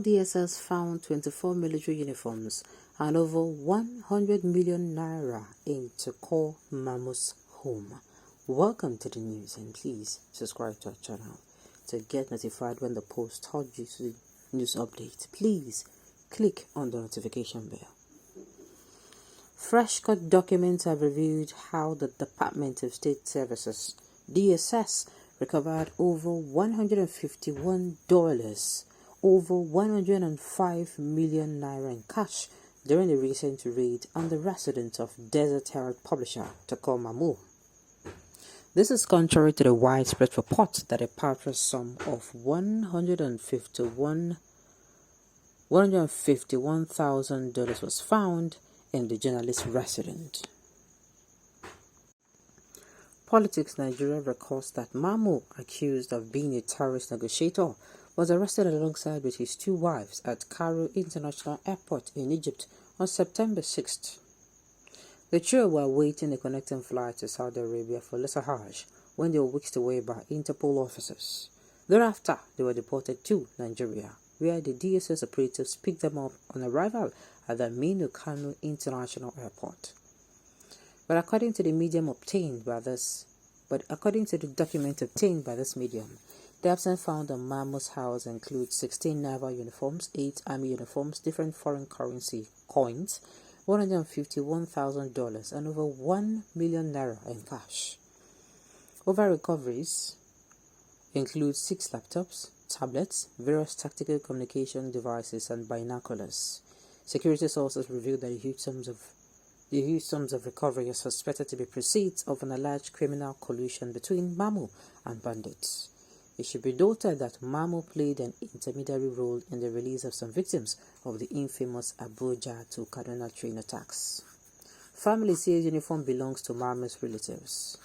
DSS found 24 military uniforms and over 100 million naira in Toko Mamu's home. Welcome to the news, and please subscribe to our channel to get notified when the post hot juicy news update. Please click on the notification bell. Fresh court documents have revealed how the Department of State Services DSS recovered over $151, over 105 million naira in cash during the recent raid on the residence of Desert Herald publisher Toko Mamu. This is contrary to the widespread report that a paltry sum of $151,000 was found in the journalist's residence. Politics Nigeria records that Mamu, accused of being a terrorist negotiator, was arrested alongside with his two wives at Cairo International Airport in Egypt on September 6th. The trio were awaiting a connecting flight to Saudi Arabia for lesser Hajj when they were whisked away by Interpol officers. Thereafter, they were deported to Nigeria, where the DSS operatives picked them up on arrival at the Aminu Kano International Airport. But according to the document obtained by this medium, the absence found in Mamu's house includes 16 naval uniforms, 8 army uniforms, different foreign currency coins, $151,000, and over 1 million naira in cash. Other recoveries include 6 laptops, tablets, various tactical communication devices, and binoculars. Security sources revealed that the huge sums of recovery are suspected to be proceeds of an alleged criminal collusion between Mamu and bandits. It should be noted that Mamu played an intermediary role in the release of some victims of the infamous Abuja to Kaduna train attacks. Family says uniform belongs to Mamu's relatives.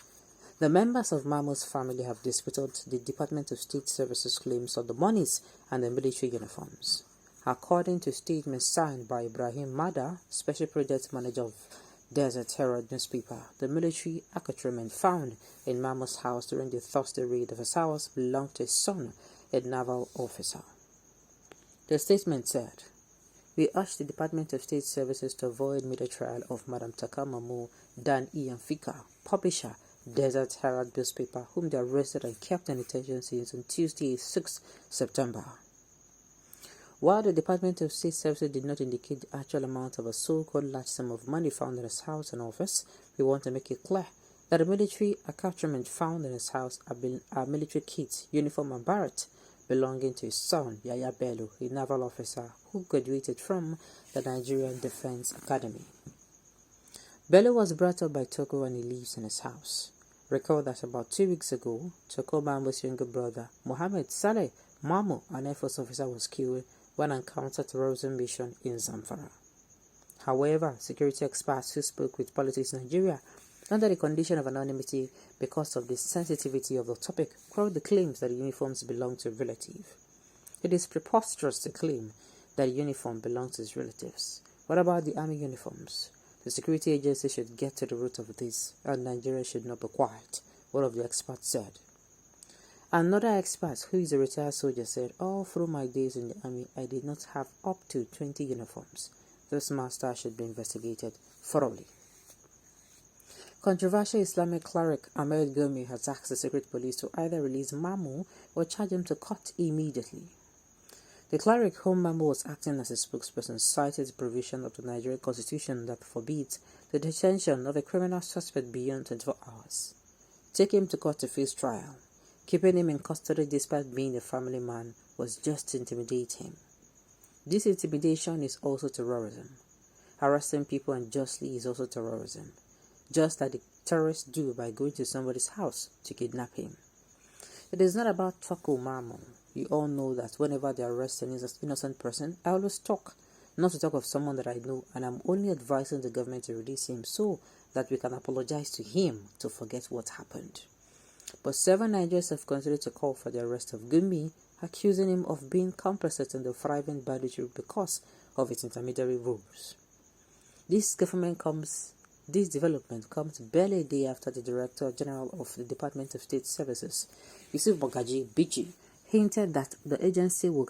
The members of Mamu's family have disputed the Department of State Services claims on the monies and the military uniforms. According to statements signed by Ibrahim Mada, Special Project Manager of Desert Herald newspaper, the military accoutrement found in Mamu's house during the Thursday raid of his house belonged to his son, a naval officer. The statement said, "We urge the Department of State Services to avoid media trial of Madam Toko Mamu Dan Ian Fika, publisher, Desert Herald newspaper, whom they arrested and kept in detention since on Tuesday, 6 September. While the Department of State Services did not indicate the actual amount of a so-called large sum of money found in his house and office, we want to make it clear that the military accoutrement found in his house are military kits, uniform and barrett belonging to his son, Yaya Bello, a naval officer who graduated from the Nigerian Defense Academy. Bello was brought up by Toko and he lives in his house. Recall that about 2 weeks ago, Toko Mamu's younger brother, Mohammed Saleh Mamu, an Air Force officer, was killed when on counter-terrorism mission in Zamfara. However, security experts who spoke with Politics Nigeria under the condition of anonymity because of the sensitivity of the topic quoted the claims that the uniforms belong to a relative. It is preposterous to claim that the uniform belongs to his relatives. What about the army uniforms? The security agency should get to the root of this, and Nigeria should not be quiet, one of the experts said. Another expert, who is a retired soldier, said, "All through my days in the army, I did not have up to 20 uniforms. This matter should be investigated thoroughly." Controversial Islamic cleric Ahmed Gumi has asked the secret police to either release Mamu or charge him to court immediately. The cleric, whom Mamu was acting as a spokesperson, cited the provision of the Nigerian constitution that forbids the detention of a criminal suspect beyond 24 hours. Take him to court to face trial. Keeping him in custody despite being a family man was just to intimidate him. This intimidation is also terrorism. Harassing people unjustly is also terrorism, just like the terrorists do by going to somebody's house to kidnap him. It is not about Toko Mamu. You all know that whenever they arrest an innocent person, I always talk, not to talk of someone that I know, and I'm only advising the government to release him so that we can apologize to him to forget what happened. But 7 Nigerians have continued to call for the arrest of Gumi, accusing him of being complicit in the thriving banditry because of its intermediary roles. This development comes barely a day after the Director General of the Department of State Services, Yusuf Bagaji Bichi, hinted that the agency would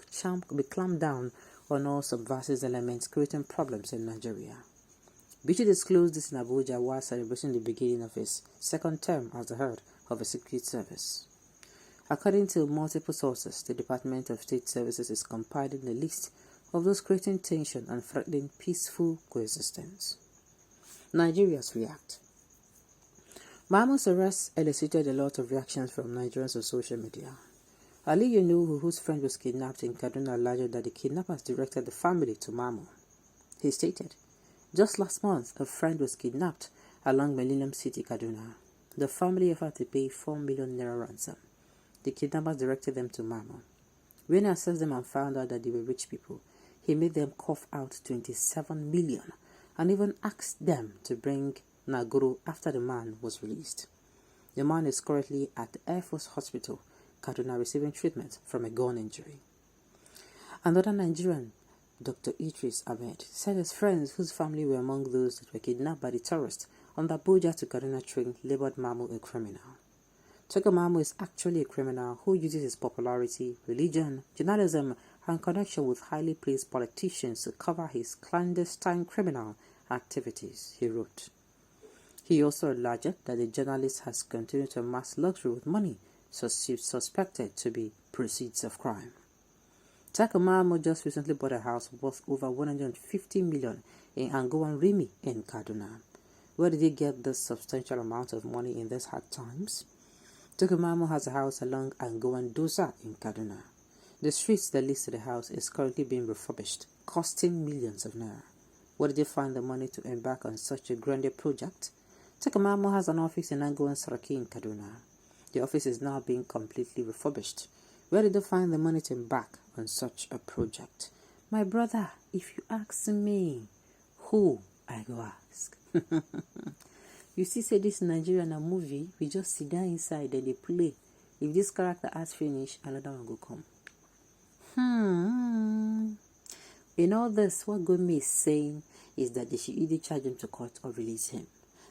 clamp down on all subversive elements creating problems in Nigeria. Bichi disclosed this in Abuja while celebrating the beginning of his second term as the head of the Secret Service. According to multiple sources, the Department of State Services is compiling a list of those creating tension and threatening peaceful coexistence. Nigerians react. Mahmoud's arrest elicited a lot of reactions from Nigerians on social media. Ali Yunuhu, whose friend was kidnapped in Kaduna, alleged that the kidnappers directed the family to Mahmoud. He stated, "Just last month, a friend was kidnapped along Millennium City, Kaduna. The family offered to pay 4 million naira ransom. The kidnappers directed them to Mahmoud. When I assessed them and found out that they were rich people, he made them cough out 27 million and even asked them to bring Naguru after the man was released. The man is currently at the Air Force Hospital, Kaduna, receiving treatment from a gun injury." Another Nigerian, Dr. Idris Ahmed, said his friends whose family were among those that were kidnapped by the terrorists on the Abuja to Kaduna train labeled Mahmoud a criminal. Togo Mahmoud is actually a criminal who uses his popularity, religion, journalism, and connection with highly placed politicians to cover his clandestine criminal activities, he wrote. He also alleged that the journalist has continued to amass luxury with money suspected to be proceeds of crime. Tako Mahmoud just recently bought a house worth over 150 million in Angowan Rimi in Kaduna. Where did he get this substantial amount of money in these hard times? Tako Mahmoud has a house along Angowan Dosa in Kaduna. The streets that leads to the house is currently being refurbished, costing millions of naira. Where did he find the money to embark on such a grand project? Tako Mahmoud has an office in Angowan Saraki in Kaduna. The office is now being completely refurbished. Where did they find the money to embark on such a project? My brother, if you ask me, who I go ask? You see, say this Nigerian a movie, we just sit down inside and they play. If this character has finished, another one will come. In all this, what GUMI'S is saying is that they should either charge him to court or release him.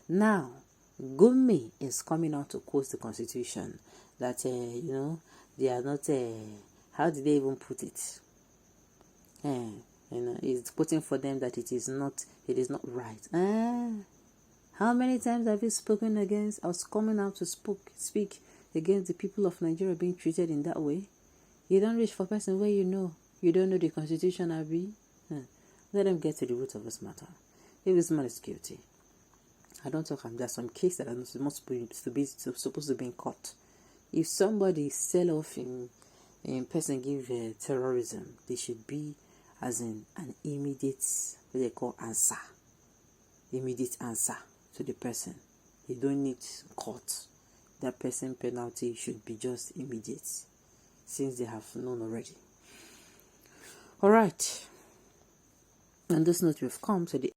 Now, GUMI'S is coming out to quote the Constitution that, they are not, how did they even put it? It's putting for them that it is not right. How many times have you spoken against, I was coming out to speak against the people of Nigeria being treated in that way? You don't reach for a person where you don't know the Constitution, Abi. Let them get to the root of this matter. If this man is guilty, I don't talk. There's some case that are supposed to be in court. If somebody sell off in person give terrorism, they should be as in an immediate what they call answer. Immediate answer to the person. You don't need court. That person penalty should be just immediate, since they have known already. Alright. On this note, we've come to the